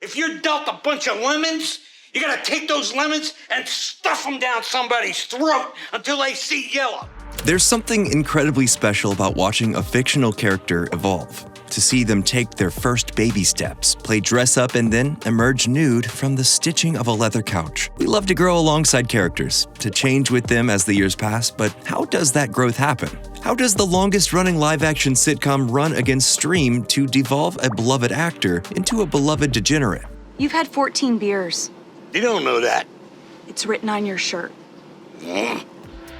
If you're dealt a bunch of lemons, you gotta take those lemons and stuff them down somebody's throat until they see yellow. There's something incredibly special about watching a fictional character evolve. To see them take their first baby steps, play dress up, and then emerge nude from the stitching of a leather couch. We love to grow alongside characters, to change with them as the years pass, but how does that growth happen? How does the longest-running live-action sitcom run against stream to devolve a beloved actor into a beloved degenerate? You've had 14 beers. You don't know that. It's written on your shirt.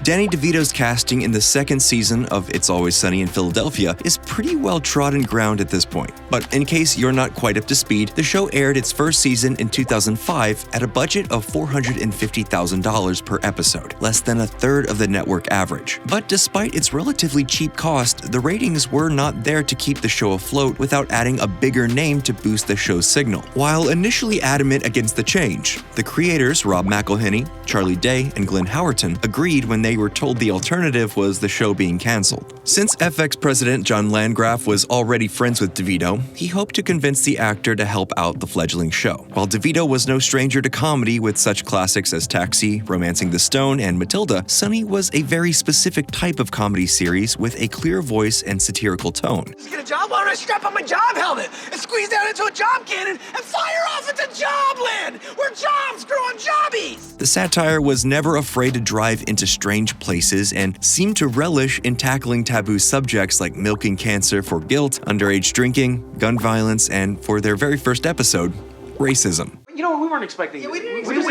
Danny DeVito's casting in the second season of It's Always Sunny in Philadelphia is pretty well trodden ground at this point. But in case you're not quite up to speed, the show aired its first season in 2005 at a budget of $450,000 per episode, less than a third of the network average. But despite its relatively cheap cost, the ratings were not there to keep the show afloat without adding a bigger name to boost the show's signal. While initially adamant against the change, the creators Rob McElhenney, Charlie Day, and Glenn Howerton agreed when they were told the alternative was the show being canceled. Since FX president John Landgraf was already friends with DeVito, he hoped to convince the actor to help out the fledgling show. While DeVito was no stranger to comedy with such classics as Taxi, Romancing the Stone, and Matilda, Sunny was a very specific type of comedy series with a clear voice and satirical tone. Just get a job? Why don't I strap on my job helmet and squeeze down into a job cannon and fire off into jobland, where jobs grow on jobbies? The satire was never afraid to drive into strange places and seemed to relish in tackling taboo subjects like milking cancer for guilt, underage drinking, gun violence, and for their very first episode, racism. You know, we weren't expecting you. We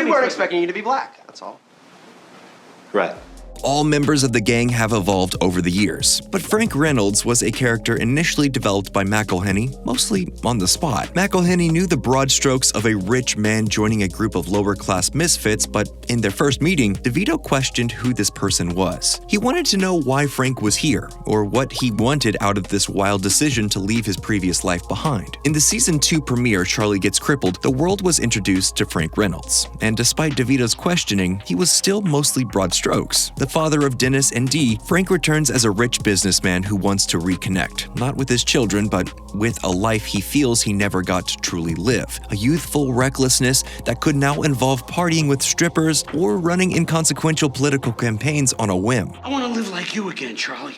weren't expecting you to be black, that's all. Right. All members of the gang have evolved over the years, but Frank Reynolds was a character initially developed by McElhenney, mostly on the spot. McElhenney knew the broad strokes of a rich man joining a group of lower-class misfits, but in their first meeting, DeVito questioned who this person was. He wanted to know why Frank was here, or what he wanted out of this wild decision to leave his previous life behind. In the Season 2 premiere, Charlie Gets Crippled, the world was introduced to Frank Reynolds, and despite DeVito's questioning, he was still mostly broad strokes. The father of Dennis and Dee, Frank returns as a rich businessman who wants to reconnect, not with his children, but with a life he feels he never got to truly live. A youthful recklessness that could now involve partying with strippers or running inconsequential political campaigns on a whim. I want to live like you again, Charlie.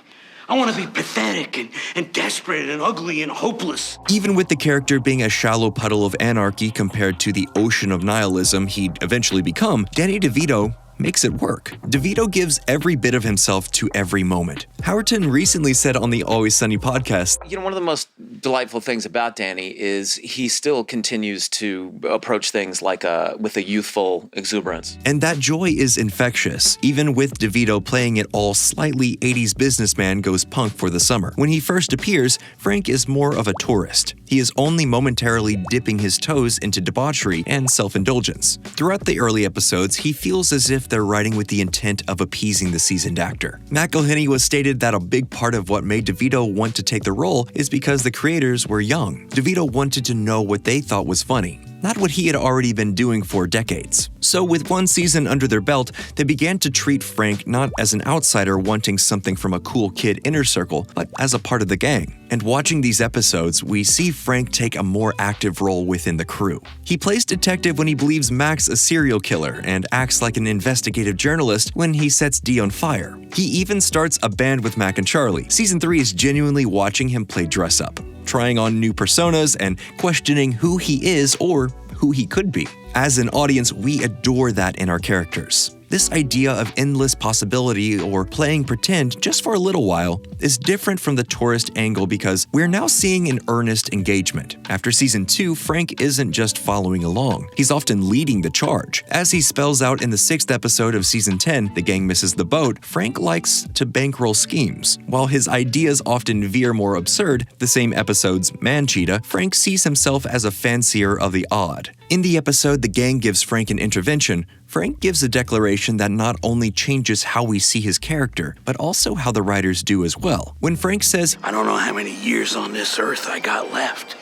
I want to be pathetic and desperate and ugly and hopeless. Even with the character being a shallow puddle of anarchy compared to the ocean of nihilism he'd eventually become, Danny DeVito makes it work. DeVito gives every bit of himself to every moment. Howerton recently said on the Always Sunny podcast, You know, one of the most delightful things about Danny is he still continues to approach things like with a youthful exuberance. And that joy is infectious, even with DeVito playing it all slightly 80s businessman goes punk for the summer. When he first appears, Frank is more of a tourist. He is only momentarily dipping his toes into debauchery and self-indulgence. Throughout the early episodes, he feels as if they're writing with the intent of appeasing the seasoned actor. McElhenney was stated that a big part of what made DeVito want to take the role is because the creators were young. DeVito wanted to know what they thought was funny, not what he had already been doing for decades. So with one season under their belt, they began to treat Frank not as an outsider wanting something from a cool kid inner circle, but as a part of the gang. And watching these episodes, we see Frank take a more active role within the crew. He plays detective when he believes Mac's a serial killer and acts like an investigative journalist when he sets Dee on fire. He even starts a band with Mac and Charlie. Season 3 is genuinely watching him play dress up, trying on new personas and questioning who he is or who he could be. As an audience, we adore that in our characters. This idea of endless possibility or playing pretend just for a little while is different from the tourist angle because we're now seeing an earnest engagement. After Season 2, Frank isn't just following along. He's often leading the charge. As he spells out in the 6th episode of Season 10, The Gang Misses the Boat, Frank likes to bankroll schemes. While his ideas often veer more absurd, the same episode's Man Cheetah, Frank sees himself as a fancier of the odd. In the episode The Gang Gives Frank an Intervention, Frank gives a declaration that not only changes how we see his character, but also how the writers do as well. When Frank says, I don't know how many years on this earth I got left.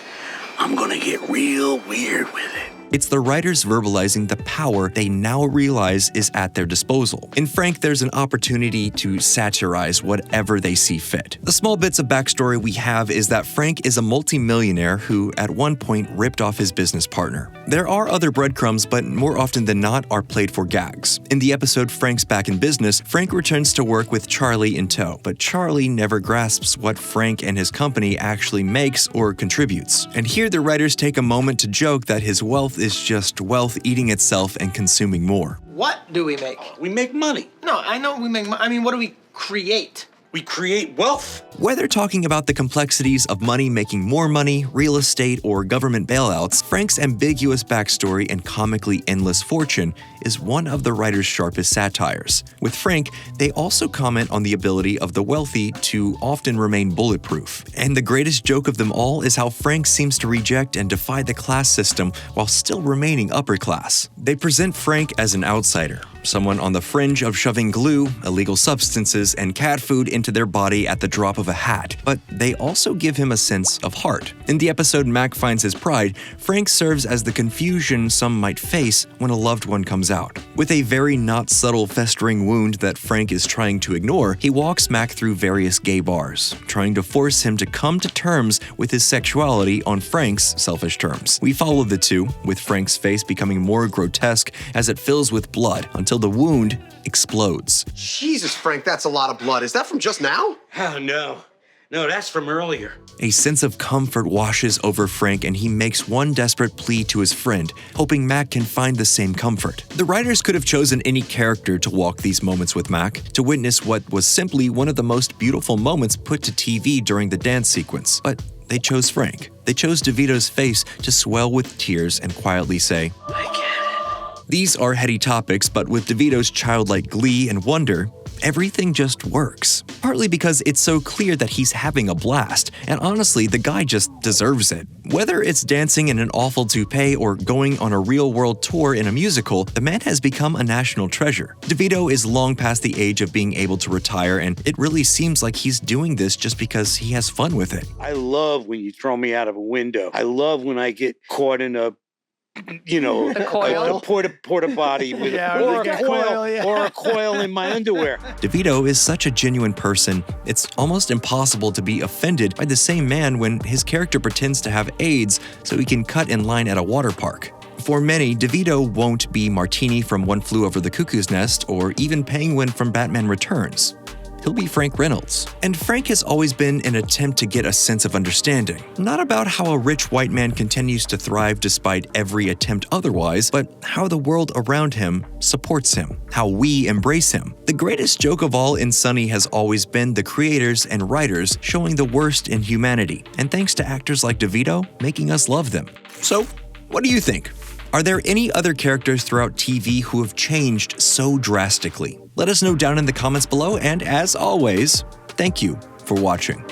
I'm gonna get real weird with it. It's the writers verbalizing the power they now realize is at their disposal. In Frank, there's an opportunity to satirize whatever they see fit. The small bits of backstory we have is that Frank is a multimillionaire who, at one point, ripped off his business partner. There are other breadcrumbs, but more often than not are played for gags. In the episode Frank's Back in Business, Frank returns to work with Charlie in tow, but Charlie never grasps what Frank and his company actually makes or contributes. And here the writers take a moment to joke that his wealth is just wealth eating itself and consuming more. What do we make? We make money. No, I know we make I mean, what do we create? We create wealth. Whether talking about the complexities of money making more money, real estate, or government bailouts, Frank's ambiguous backstory and comically endless fortune is one of the writer's sharpest satires. With Frank, they also comment on the ability of the wealthy to often remain bulletproof. And the greatest joke of them all is how Frank seems to reject and defy the class system while still remaining upper class. They present Frank as an outsider, someone on the fringe of shoving glue, illegal substances, and cat food into their body at the drop of a hat, but they also give him a sense of heart. In the episode Mac Finds His Pride, Frank serves as the confusion some might face when a loved one comes out. With a very not subtle festering wound that Frank is trying to ignore, he walks Mac through various gay bars, trying to force him to come to terms with his sexuality on Frank's selfish terms. We follow the two, with Frank's face becoming more grotesque as it fills with blood until the wound explodes. Jesus, Frank, that's a lot of blood. Is that from just now? Oh, no. No, that's from earlier. A sense of comfort washes over Frank and he makes one desperate plea to his friend, hoping Mac can find the same comfort. The writers could have chosen any character to walk these moments with Mac, to witness what was simply one of the most beautiful moments put to TV during the dance sequence. But they chose Frank. They chose DeVito's face to swell with tears and quietly say, "I get it." These are heady topics, but with DeVito's childlike glee and wonder, everything just works. Partly because it's so clear that he's having a blast, and honestly, the guy just deserves it. Whether it's dancing in an awful toupee or going on a real-world tour in a musical, the man has become a national treasure. DeVito is long past the age of being able to retire, and it really seems like he's doing this just because he has fun with it. I love when you throw me out of a window. I love when I get caught in a porta potty with or a coil in my underwear. DeVito is such a genuine person, it's almost impossible to be offended by the same man when his character pretends to have AIDS so he can cut in line at a water park. For many, DeVito won't be Martini from One Flew Over the Cuckoo's Nest or even Penguin from Batman Returns. He'll be Frank Reynolds. And Frank has always been an attempt to get a sense of understanding. Not about how a rich white man continues to thrive despite every attempt otherwise, but how the world around him supports him, how we embrace him. The greatest joke of all in Sunny has always been the creators and writers showing the worst in humanity, and thanks to actors like DeVito, making us love them. So, what do you think? Are there any other characters throughout TV who have changed so drastically? Let us know down in the comments below, and as always, thank you for watching.